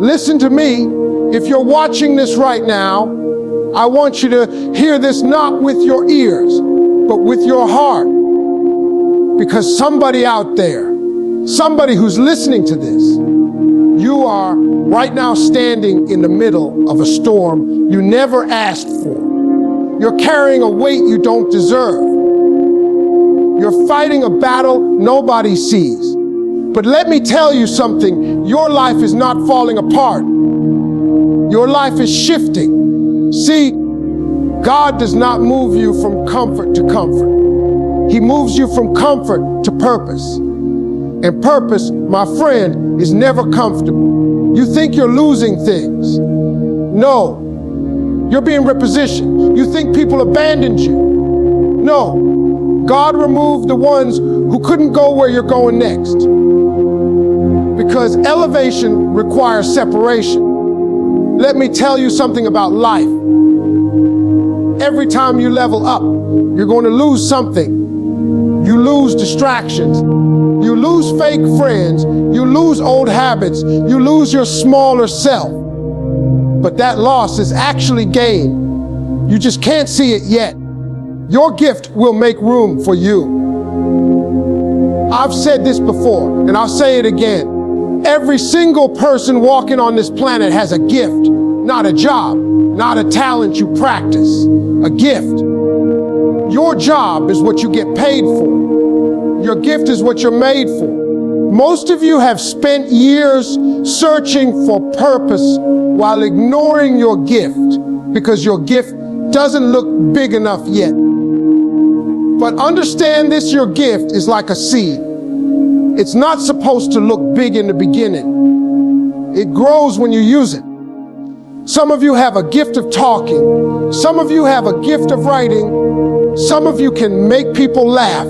Listen to me. If you're watching this right now, I want you to hear this not with your ears, but with your heart. Because somebody out there, somebody who's listening to this, you are right now standing in the middle of a storm you never asked for. You're carrying a weight you don't deserve. You're fighting a battle nobody sees. But let me tell you something, your life is not falling apart. Your life is shifting. See, God does not move you from comfort to comfort. He moves you from comfort to purpose. And purpose, my friend, is never comfortable. You think you're losing things. No, you're being repositioned. You think people abandoned you. No, God removed the ones who couldn't go where you're going next. Because elevation requires separation. Let me tell you something about life. Every time you level up, you're going to lose something. You lose distractions. You lose fake friends. You lose old habits. You lose your smaller self. But that loss is actually gain. You just can't see it yet. Your gift will make room for you. I've said this before, and I'll say it again. Every single person walking on this planet has a gift, not a job, not a talent you practice, a gift. Your job is what you get paid for. Your gift is what you're made for. Most of you have spent years searching for purpose while ignoring your gift because your gift doesn't look big enough yet. But understand this, your gift is like a seed. It's not supposed to look big in the beginning. It grows when you use it. Some of you have a gift of talking. Some of you have a gift of writing. Some of you can make people laugh.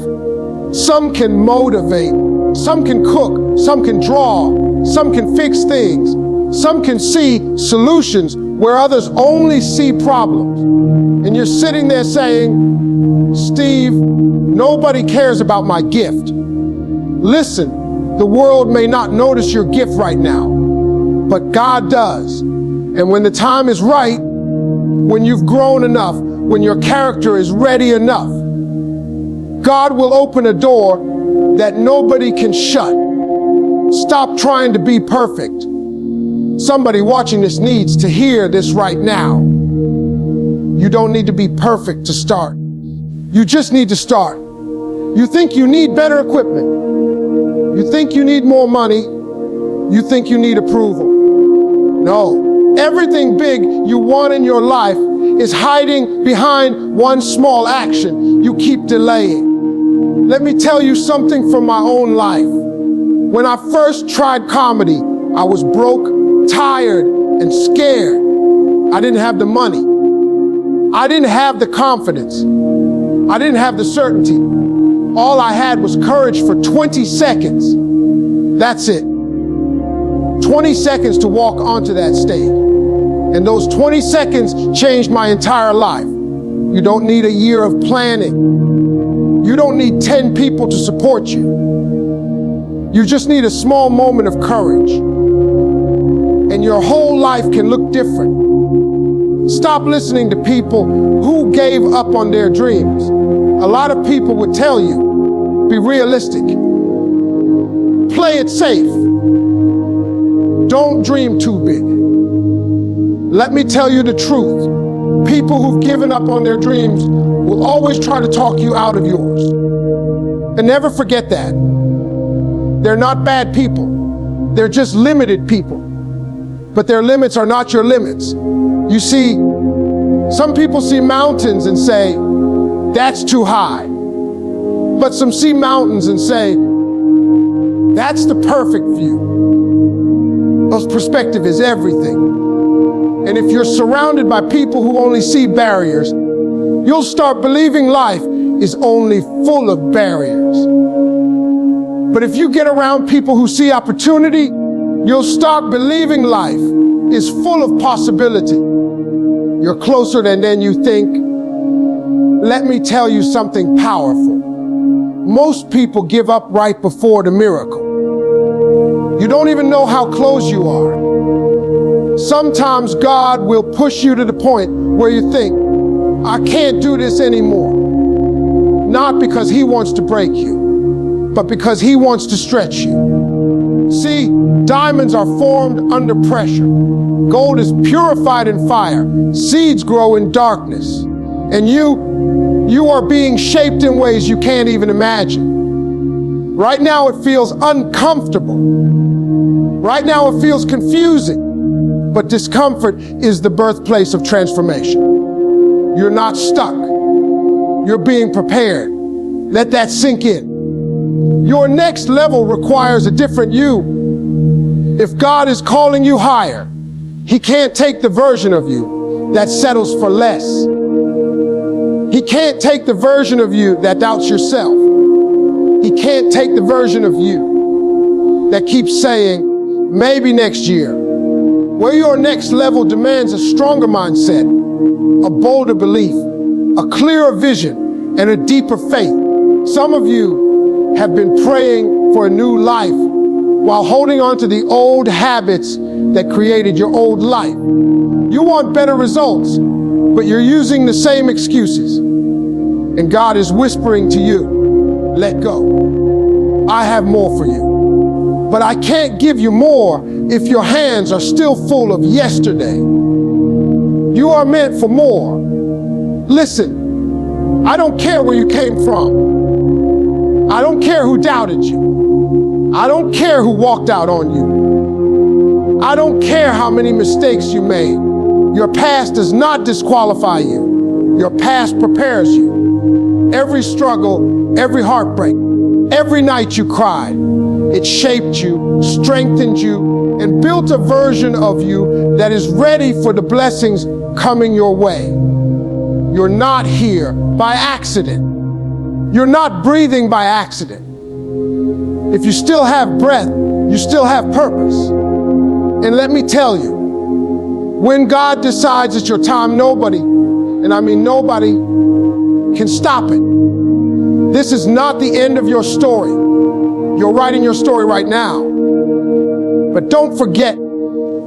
Some can motivate. Some can cook. Some can draw. Some can fix things. Some can see solutions where others only see problems. And you're sitting there saying, Steve, nobody cares about my gift. Listen, the world may not notice your gift right now, but God does. And when the time is right, when you've grown enough, when your character is ready enough, God will open a door that nobody can shut. Stop trying to be perfect. Somebody watching this needs to hear this right now. You don't need to be perfect to start. You just need to start. You think you need better equipment. You think you need more money. You think you need approval. No. Everything big you want in your life is hiding behind one small action you keep delaying. Let me tell you something from my own life. When I first tried comedy, I was broke, tired, and scared. I didn't have the money. I didn't have the confidence. I didn't have the certainty. All I had was courage for 20 seconds. That's it. 20 seconds to walk onto that stage. And those 20 seconds changed my entire life. You don't need a year of planning. You don't need 10 people to support you. You just need a small moment of courage. And your whole life can look different. Stop listening to people who gave up on their dreams. A lot of people would tell you, be realistic. Play it safe. Don't dream too big. Let me tell you the truth. People who've given up on their dreams will always try to talk you out of yours. And never forget that. They're not bad people. They're just limited people. But their limits are not your limits. You see, some people see mountains and say, that's too high. But some see mountains and say, that's the perfect view. Because perspective is everything. And if you're surrounded by people who only see barriers, you'll start believing life is only full of barriers. But if you get around people who see opportunity, you'll start believing life is full of possibility. You're closer than you think. Let me tell you something powerful. Most people give up right before the miracle. You don't even know how close you are. Sometimes God will push you to the point where you think, I can't do this anymore. Not because He wants to break you, but because He wants to stretch you. See, diamonds are formed under pressure. Gold is purified in fire. Seeds grow in darkness. And you are being shaped in ways you can't even imagine. Right now it feels uncomfortable. Right now it feels confusing. But discomfort is the birthplace of transformation. You're not stuck. You're being prepared. Let that sink in. Your next level requires a different you. If God is calling you higher, He can't take the version of you that settles for less. He can't take the version of you that doubts yourself. He can't take the version of you that keeps saying, maybe next year. Where your next level demands a stronger mindset, a bolder belief, a clearer vision, and a deeper faith. Some of you have been praying for a new life while holding on to the old habits that created your old life. You want better results, but you're using the same excuses. And God is whispering to you, let go. I have more for you. But I can't give you more if your hands are still full of yesterday. You are meant for more. Listen, I don't care where you came from. I don't care who doubted you. I don't care who walked out on you. I don't care how many mistakes you made. Your past does not disqualify you. Your past prepares you. Every struggle, every heartbreak, every night you cried, it shaped you, strengthened you, and built a version of you that is ready for the blessings coming your way. You're not here by accident. You're not breathing by accident. If you still have breath, you still have purpose. And let me tell you, when God decides it's your time, nobody, and I mean nobody, can stop it. This is not the end of your story. You're writing your story right now. But don't forget,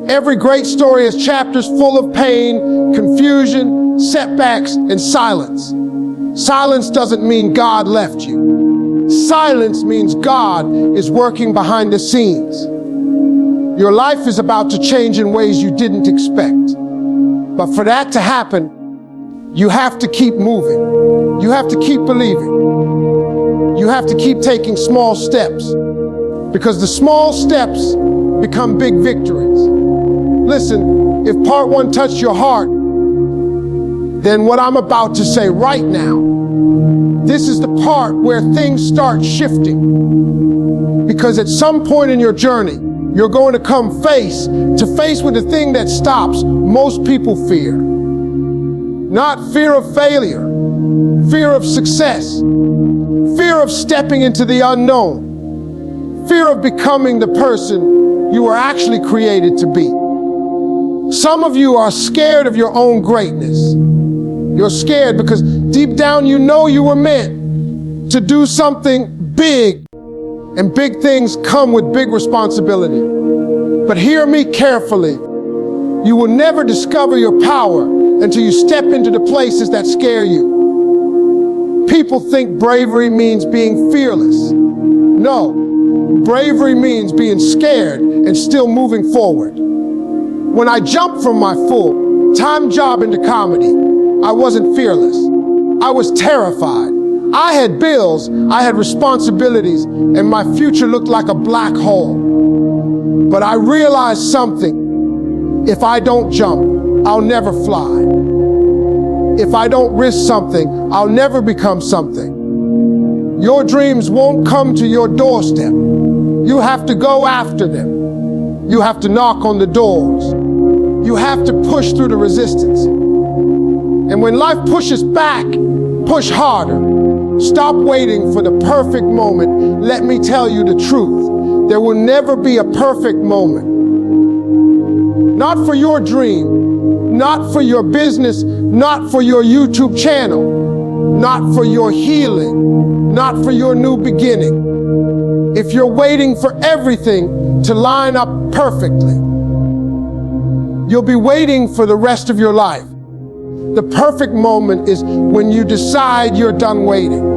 every great story has chapters full of pain, confusion, setbacks, and silence. Silence doesn't mean God left you. Silence means God is working behind the scenes. Your life is about to change in ways you didn't expect. But for that to happen, you have to keep moving. You have to keep believing. You have to keep taking small steps, because the small steps become big victories. Listen, if part one touched your heart, then what I'm about to say right now, this is the part where things start shifting. Because at some point in your journey, you're going to come face to face with the thing that stops most people fear. Not fear of failure, fear of success, fear of stepping into the unknown, fear of becoming the person you were actually created to be. Some of you are scared of your own greatness. You're scared because deep down you know you were meant to do something big, and big things come with big responsibility. But hear me carefully. You will never discover your power until you step into the places that scare you. People think bravery means being fearless. No, bravery means being scared and still moving forward. When I jumped from my full-time job into comedy, I wasn't fearless. I was terrified. I had bills, I had responsibilities, and my future looked like a black hole. But I realized something. If I don't jump, I'll never fly. If I don't risk something, I'll never become something. Your dreams won't come to your doorstep. You have to go after them. You have to knock on the doors. You have to push through the resistance. And when life pushes back, push harder. Stop waiting for the perfect moment. Let me tell you the truth. There will never be a perfect moment. Not for your dream, not for your business, not for your YouTube channel, not for your healing, not for your new beginning. If you're waiting for everything to line up perfectly, You'll be waiting for the rest of your life. The perfect moment is when you decide you're done waiting.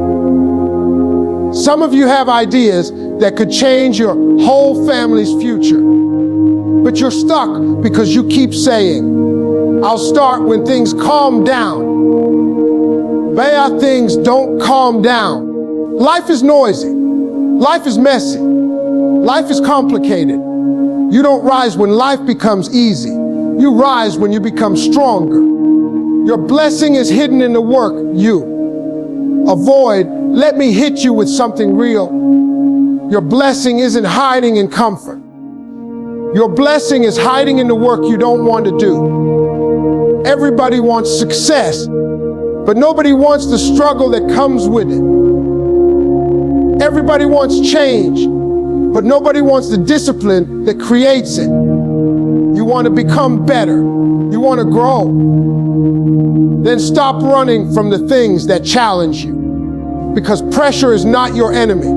Some of you have ideas that could change your whole family's future, but you're stuck because you keep saying, I'll start when things calm down. Bad things don't calm down. Life is noisy. Life is messy. Life is complicated. You don't rise when life becomes easy. You rise when you become stronger. Your blessing is hidden in the work you avoid. Let me hit you with something real. Your blessing isn't hiding in comfort. Your blessing is hiding in the work you don't want to do. Everybody wants success, but nobody wants the struggle that comes with it. Everybody wants change, but nobody wants the discipline that creates it. You want to become better. You want to grow. Then stop running from the things that challenge you, because pressure is not your enemy.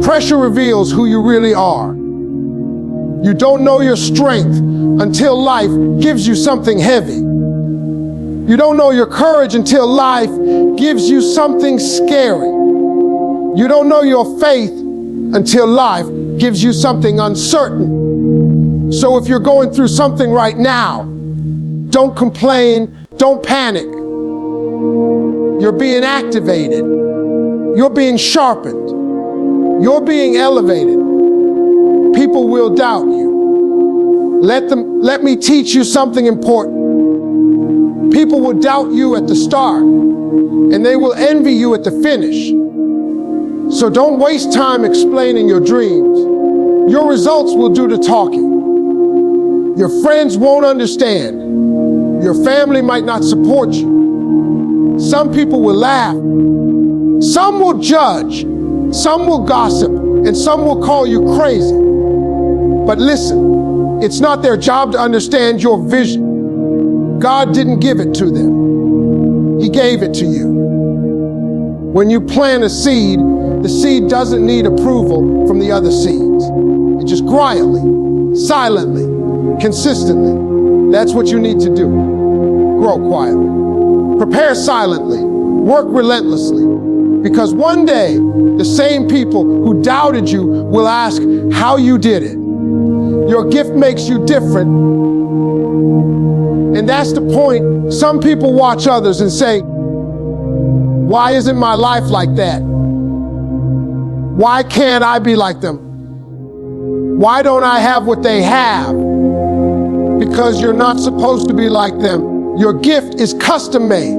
Pressure reveals who you really are. You don't know your strength until life gives you something heavy. You don't know your courage until life gives you something scary. You don't know your faith until life gives you something uncertain. So if you're going through something right now, don't complain, don't panic. You're being activated. You're being sharpened. You're being elevated. People will doubt you. Let me teach you something important. People will doubt you at the start, and they will envy you at the finish. So don't waste time explaining your dreams. Your results will do the talking. Your friends won't understand. Your family might not support you. Some people will laugh. Some will judge. Some will gossip. And some will call you crazy. But listen, it's not their job to understand your vision. God didn't give it to them. He gave it to you. When you plant a seed, the seed doesn't need approval from the other seeds. It just quietly, silently, consistently. That's what you need to do. Grow quietly. Prepare silently. Work relentlessly. Because one day, the same people who doubted you will ask how you did it. Your gift makes you different. And that's the point. Some people watch others and say, why isn't my life like that? Why can't I be like them? Why don't I have what they have? Because you're not supposed to be like them. Your gift is custom made.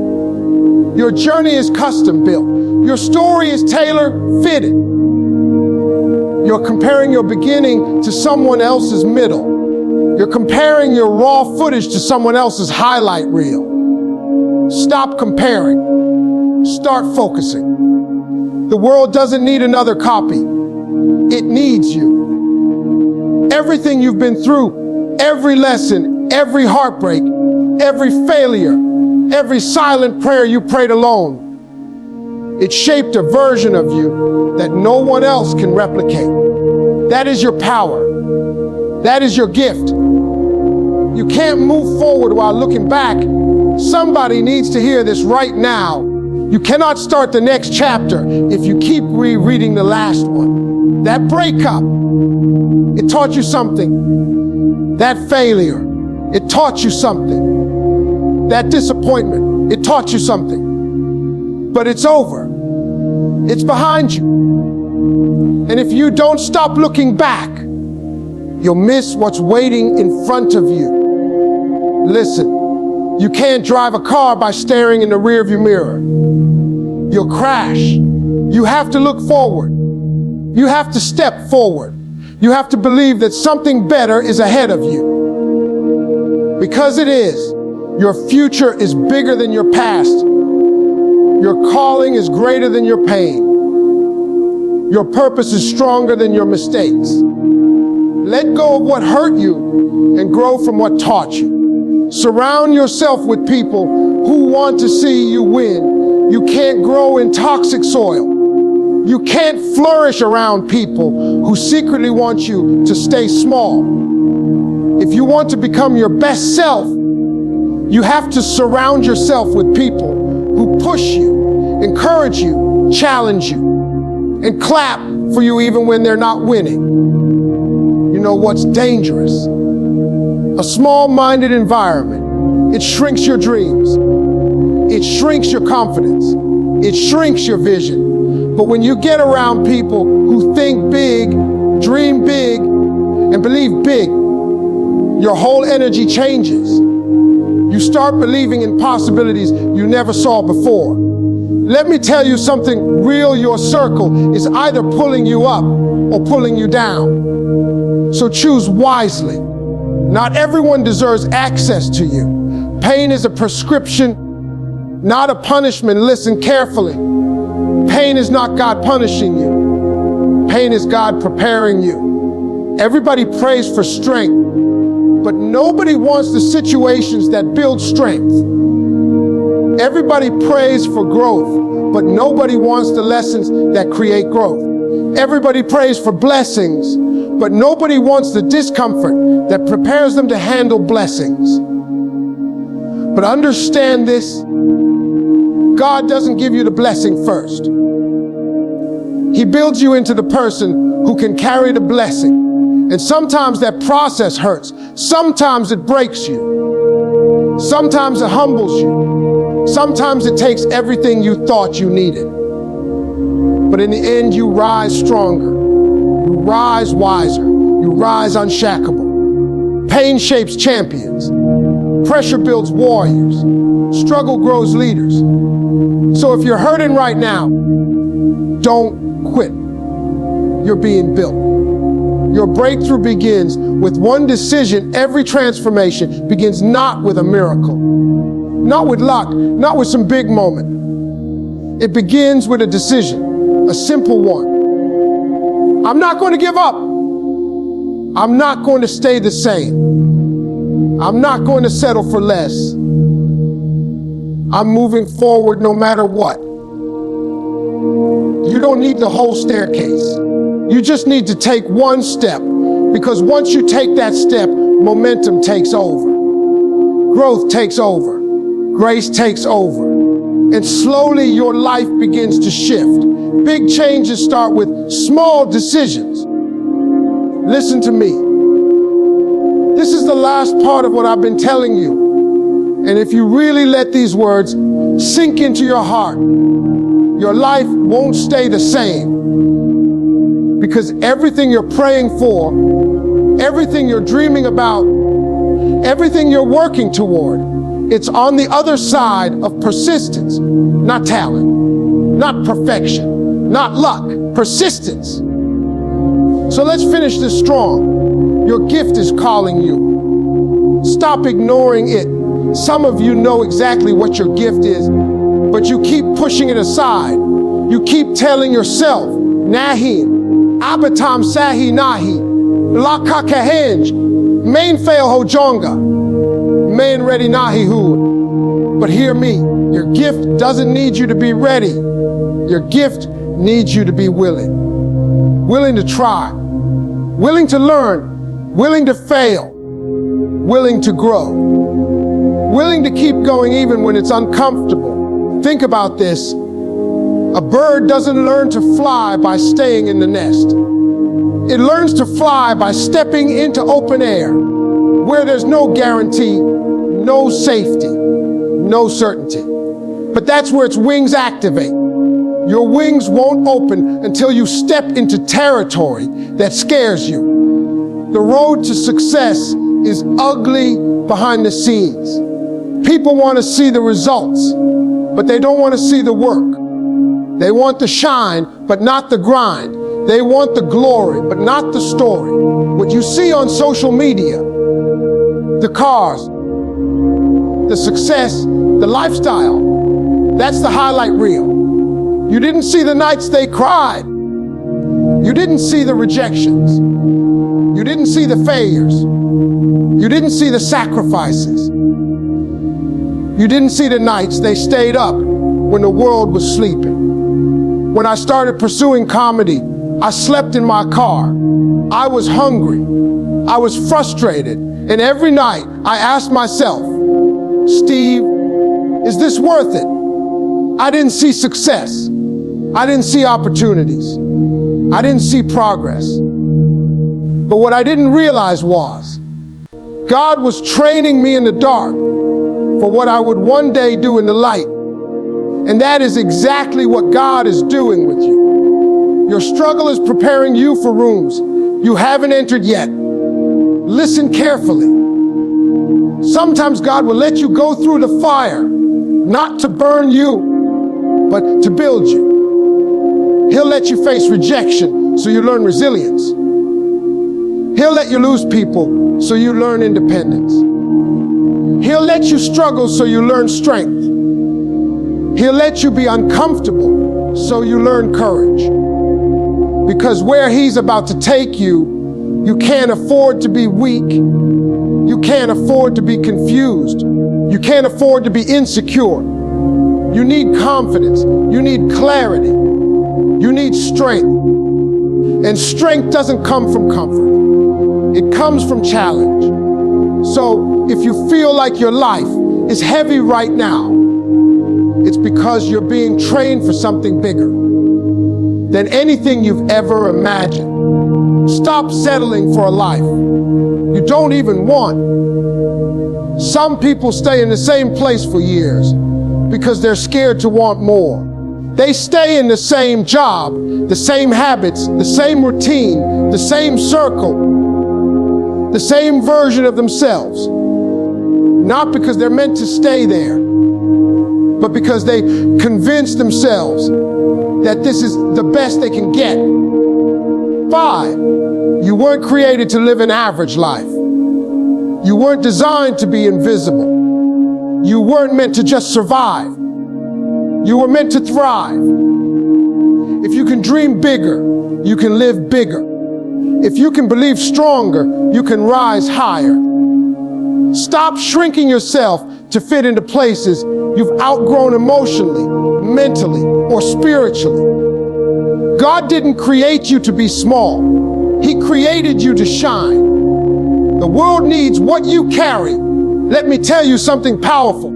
Your journey is custom built. Your story is tailor-fitted. You're comparing your beginning to someone else's middle. You're comparing your raw footage to someone else's highlight reel. Stop comparing. Start focusing. The world doesn't need another copy. It needs you. Everything you've been through, every lesson, every heartbreak, every failure, every silent prayer you prayed alone, it shaped a version of you that no one else can replicate. That is your power. That is your gift. You can't move forward while looking back. Somebody needs to hear this right now. You cannot start the next chapter if you keep rereading the last one. That breakup, it taught you something. That failure, it taught you something. That disappointment, it taught you something. But it's over. It's behind you. And if you don't stop looking back, you'll miss what's waiting in front of you. Listen, you can't drive a car by staring in the rearview mirror. You'll crash. You have to look forward. You have to step forward. You have to believe that something better is ahead of you. Because it is. Your future is bigger than your past. Your calling is greater than your pain. Your purpose is stronger than your mistakes. Let go of what hurt you and grow from what taught you. Surround yourself with people who want to see you win. You can't grow in toxic soil. You can't flourish around people who secretly want you to stay small. If you want to become your best self, you have to surround yourself with people who push you, encourage you, challenge you, and clap for you even when they're not winning. You know what's dangerous? A small-minded environment. It shrinks your dreams. It shrinks your confidence. It shrinks your vision. But when you get around people who think big, dream big, and believe big, your whole energy changes. You start believing in possibilities you never saw before. Let me tell you something real. Your circle is either pulling you up or pulling you down. So choose wisely. Not everyone deserves access to you. Pain is a prescription, not a punishment. Listen carefully. Pain is not God punishing you. Pain is God preparing you. Everybody prays for strength, but nobody wants the situations that build strength. Everybody prays for growth, but nobody wants the lessons that create growth. Everybody prays for blessings, but nobody wants the discomfort that prepares them to handle blessings. But understand this, God doesn't give you the blessing first. He builds you into the person who can carry the blessing. And sometimes that process hurts. Sometimes it breaks you. Sometimes it humbles you. Sometimes it takes everything you thought you needed. But in the end, you rise stronger. You rise wiser. You rise unshakable. Pain shapes champions. Pressure builds warriors. Struggle grows leaders. So if you're hurting right now, don't quit. You're being built. Your breakthrough begins with one decision. Every transformation begins not with a miracle, not with luck, not with some big moment. It begins with a decision, a simple one. I'm not going to give up. I'm not going to stay the same. I'm not going to settle for less. I'm moving forward no matter what. You don't need the whole staircase. You just need to take one step, because once you take that step, momentum takes over. Growth takes over. Grace takes over. And slowly your life begins to shift. Big changes start with small decisions. Listen to me. This is the last part of what I've been telling you. And if you really let these words sink into your heart, your life won't stay the same. Because everything you're praying for, everything you're dreaming about, everything you're working toward, it's on the other side of persistence, not talent, not perfection, not luck, persistence. So let's finish this strong. Your gift is calling you. Stop ignoring it. Some of you know exactly what your gift is, but you keep pushing it aside. You keep telling yourself, Nahi, Abatam Sahi Nahi, Laka Kahenj, Main Fail Ho Jonga, Main Ready Nahi Hu. But hear me, your gift doesn't need you to be ready. Your gift needs you to be willing. Willing to try, willing to learn, willing to fail, willing to grow, willing to keep going even when it's uncomfortable. Think about this. A bird doesn't learn to fly by staying in the nest. It learns to fly by stepping into open air, where there's no guarantee, no safety, no certainty. But that's where its wings activate. Your wings won't open until you step into territory that scares you. The road to success is ugly behind the scenes. People want to see the results, but they don't want to see the work. They want the shine, but not the grind. They want the glory, but not the story. What you see on social media, the cars, the success, the lifestyle, that's the highlight reel. You didn't see the nights they cried. You didn't see the rejections. You didn't see the failures. You didn't see the sacrifices. You didn't see the nights they stayed up when the world was sleeping. When I started pursuing comedy, I slept in my car. I was hungry. I was frustrated, and every night I asked myself, Steve, is this worth it? I didn't see success. I didn't see opportunities. I didn't see progress. But what I didn't realize was God was training me in the dark for what I would one day do in the light. And that is exactly what God is doing with you. Your struggle is preparing you for rooms you haven't entered yet. Listen carefully. Sometimes God will let you go through the fire, not to burn you, but to build you. He'll let you face rejection so you learn resilience. He'll let you lose people so you learn independence. He'll let you struggle so you learn strength. He'll let you be uncomfortable so you learn courage. Because where He's about to take you, you can't afford to be weak. You can't afford to be confused. You can't afford to be insecure. You need confidence. You need clarity. You need strength. And strength doesn't come from comfort. It comes from challenge. So if you feel like your life is heavy right now, it's because you're being trained for something bigger than anything you've ever imagined. Stop settling for a life you don't even want. Some people stay in the same place for years because they're scared to want more. They stay in the same job, the same habits, the same routine, the same circle, the same version of themselves. Not because they're meant to stay there, but because they convince themselves that this is the best they can get. 5, you weren't created to live an average life. You weren't designed to be invisible. You weren't meant to just survive. You were meant to thrive. If you can dream bigger, you can live bigger. If you can believe stronger, you can rise higher. Stop shrinking yourself to fit into places you've outgrown emotionally, mentally, or spiritually. God didn't create you to be small. He created you to shine. The world needs what you carry. Let me tell you something powerful.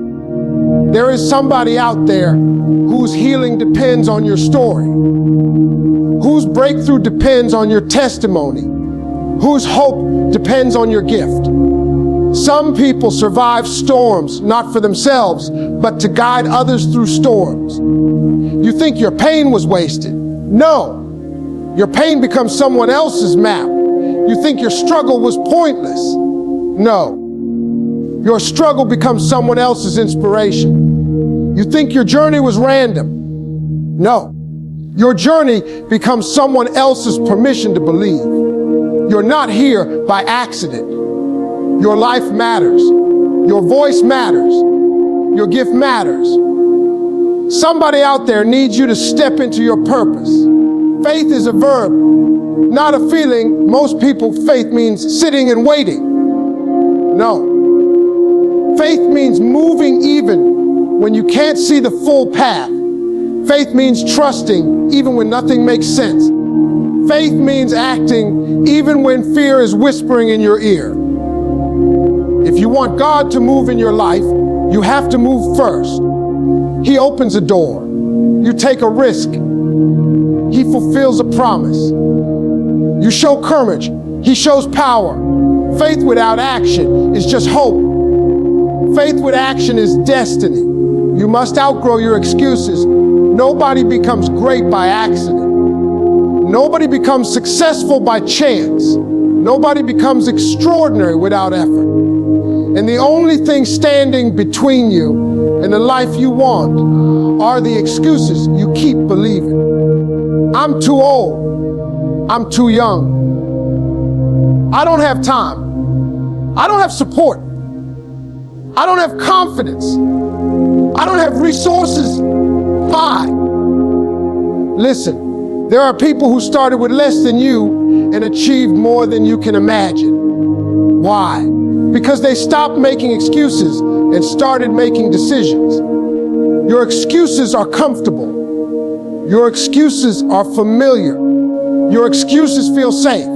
There is somebody out there whose healing depends on your story, whose breakthrough depends on your testimony, whose hope depends on your gift. Some people survive storms, not for themselves, but to guide others through storms. You think your pain was wasted? No. Your pain becomes someone else's map. You think your struggle was pointless? No. Your struggle becomes someone else's inspiration. You think your journey was random? No. Your journey becomes someone else's permission to believe. You're not here by accident. Your life matters. Your voice matters. Your gift matters. Somebody out there needs you to step into your purpose. Faith is a verb, not a feeling. Most people, faith means sitting and waiting. No. Faith means moving even when you can't see the full path. Faith means trusting even when nothing makes sense. Faith means acting even when fear is whispering in your ear. If you want God to move in your life, you have to move first. He opens a door. You take a risk. He fulfills a promise. You show courage. He shows power. Faith without action is just hope. Faith with action is destiny. You must outgrow your excuses. Nobody becomes great by accident. Nobody becomes successful by chance. Nobody becomes extraordinary without effort. And the only thing standing between you and the life you want are the excuses you keep believing. I'm too old. I'm too young. I don't have time. I don't have support. I don't have confidence. I don't have resources. Why? Listen, there are people who started with less than you and achieved more than you can imagine. Why? Because they stopped making excuses and started making decisions. Your excuses are comfortable. Your excuses are familiar. Your excuses feel safe.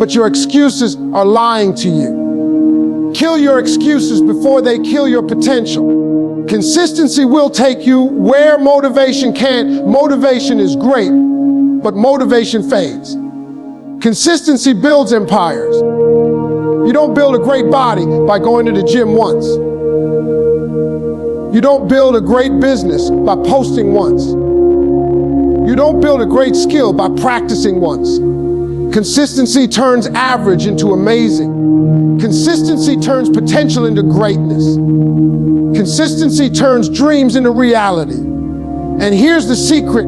but your excuses are lying to you. Kill your excuses before they kill your potential. Consistency will take you where motivation can't. Motivation is great, but motivation fades. Consistency builds empires. You don't build a great body by going to the gym once. You don't build a great business by posting once. You don't build a great skill by practicing once. Consistency turns average into amazing. Consistency turns potential into greatness. Consistency turns dreams into reality. And here's the secret.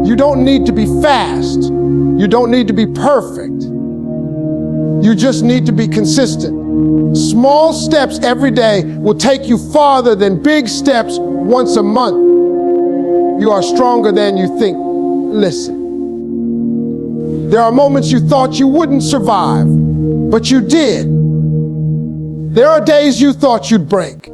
You don't need to be fast. You don't need to be perfect. You just need to be consistent. Small steps every day will take you farther than big steps once a month. You are stronger than you think. Listen. There are moments you thought you wouldn't survive, but you did. There are days you thought you'd break,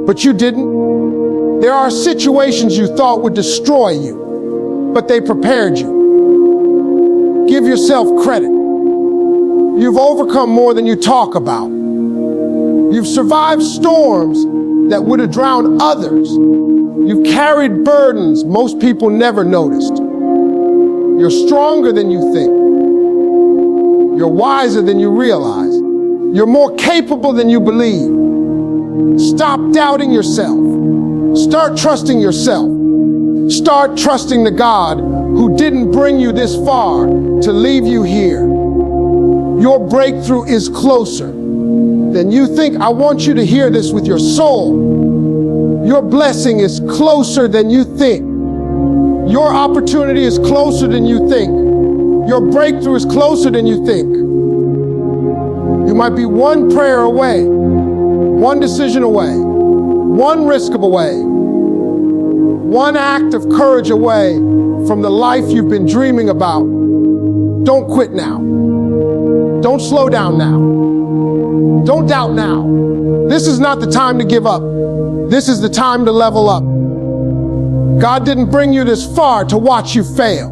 but you didn't. There are situations you thought would destroy you, but they prepared you. Give yourself credit. You've overcome more than you talk about. You've survived storms that would have drowned others. You've carried burdens most people never noticed. You're stronger than you think. You're wiser than you realize. You're more capable than you believe. Stop doubting yourself. Start trusting yourself. Start trusting the God who didn't bring you this far to leave you here. Your breakthrough is closer than you think. I want you to hear this with your soul. Your blessing is closer than you think. Your opportunity is closer than you think. Your breakthrough is closer than you think. You might be one prayer away, one decision away, one risk away, one act of courage away from the life you've been dreaming about. Don't quit now. Don't slow down now. Don't doubt now. This is not the time to give up. This is the time to level up. God didn't bring you this far to watch you fail.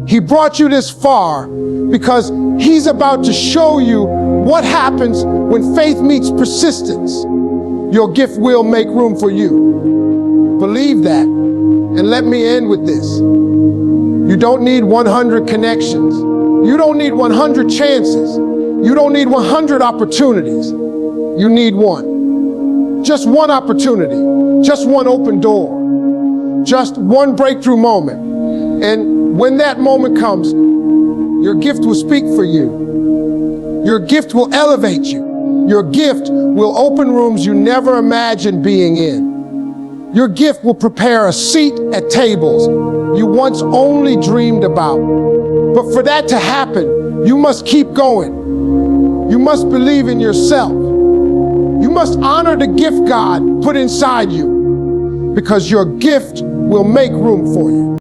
He brought you this far because He's about to show you what happens when faith meets persistence. Your gift will make room for you. Believe that. And let me end with this. You don't need 100 connections. You don't need 100 chances. You don't need 100 opportunities. You need one. Just one opportunity. Just one open door. Just one breakthrough moment. And when that moment comes, your gift will speak for you. Your gift will elevate you. Your gift will open rooms you never imagined being in. Your gift will prepare a seat at tables you once only dreamed about. But for that to happen, you must keep going. You must believe in yourself. You must honor the gift God put inside you, because your gift will make room for you.